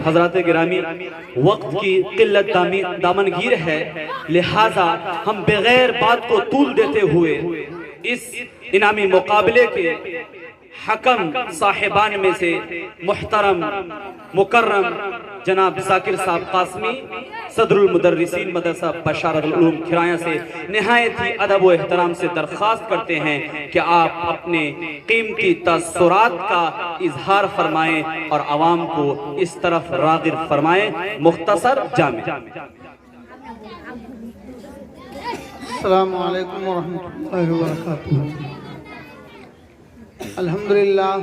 حضرات گرامی، وقت کی قلت دامنگیر ہے، لہٰذا ہم بغیر بات کو طول دیتے ہوئے اس انعامی مقابلے کے حکم صاحبان میں سے محترم مکرم جناب ذاکر صاحب قاسمی، صدر المدرسین مدرسہ بشارت العلوم کھرایاں سے نہایت ہی ادب و احترام سے درخواست کرتے ہیں کہ آپ اپنے قیمتی تاثرات کا اظہار فرمائیں اور عوام کو اس طرف راغب فرمائیں۔ مختصر جامع۔ السلام علیکم ورحمۃ اللہ وبرکاتہ۔ الحمدللہ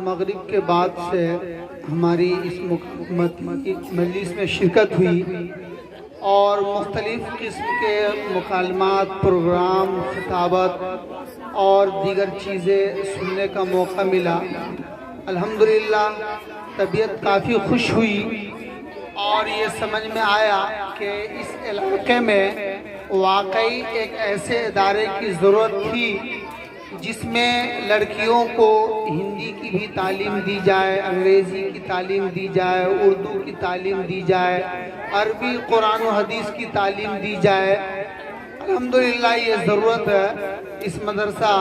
مغرب کے بعد سے ہماری اس مجلس میں شرکت ہوئی اور مختلف قسم کے مکالمات، پروگرام، خطابت اور دیگر چیزیں سننے کا موقع ملا۔ الحمدللہ طبیعت کافی خوش ہوئی اور یہ سمجھ میں آیا کہ اس علاقے میں واقعی ایک ایسے ادارے کی ضرورت تھی جس میں لڑکیوں کو ہندی کی بھی تعلیم دی جائے، انگریزی کی تعلیم دی جائے، اردو کی تعلیم دی جائے، عربی قرآن و حدیث کی تعلیم دی جائے۔ الحمدللہ یہ ضرورت اس مدرسہ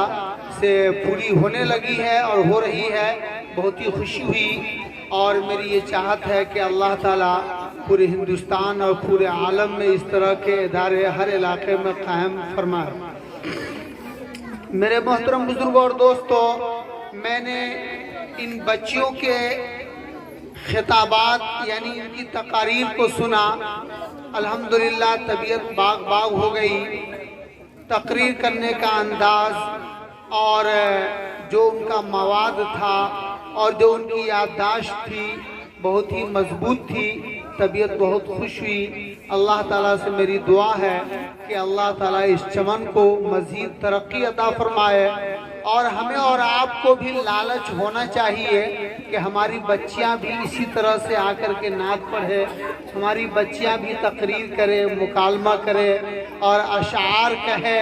سے پوری ہونے لگی ہے اور ہو رہی ہے۔ بہت ہی خوشی ہوئی اور میری یہ چاہت ہے کہ اللہ تعالیٰ پورے ہندوستان اور پورے عالم میں اس طرح کے ادارے ہر علاقے میں قائم فرمائے۔ میرے محترم بزرگوں اور دوستو، میں نے ان بچیوں کے خطابات یعنی ان کی تقاریر کو سنا۔ الحمدللہ طبیعت باغ ہو گئی۔ تقریر کرنے کا انداز اور جو ان کا مواد تھا اور جو ان کی یادداشت تھی بہت ہی مضبوط تھی۔ طبیعت بہت خوش ہوئی۔ اللہ تعالیٰ سے میری دعا ہے کہ اللہ تعالیٰ اس چمن کو مزید ترقی عطا فرمائے اور ہمیں اور آپ کو بھی لالچ ہونا چاہیے کہ ہماری بچیاں بھی اسی طرح سے آ کر کے نعت پڑھے، ہماری بچیاں بھی تقریر کرے، مکالمہ کرے اور اشعار کہے،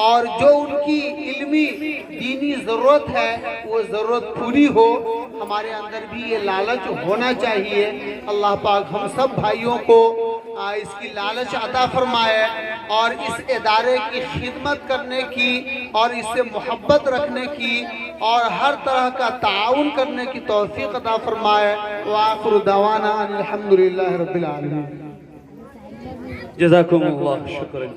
اور جو ان کی علمی دینی ضرورت ہے وہ ضرورت پوری ہو۔ ہمارے اندر بھی یہ لالچ ہونا چاہیے۔ اللہ پاک ہم سب بھائیوں کو اس کی لالچ عطا فرمائے اور اس ادارے کی خدمت کرنے کی اور اس سے محبت رکھنے کی اور ہر طرح کا تعاون کرنے کی توفیق عطا فرمائے۔ وآخر دعوانا الحمدللہ رب العالمین۔ جزاکم اللہ شکر۔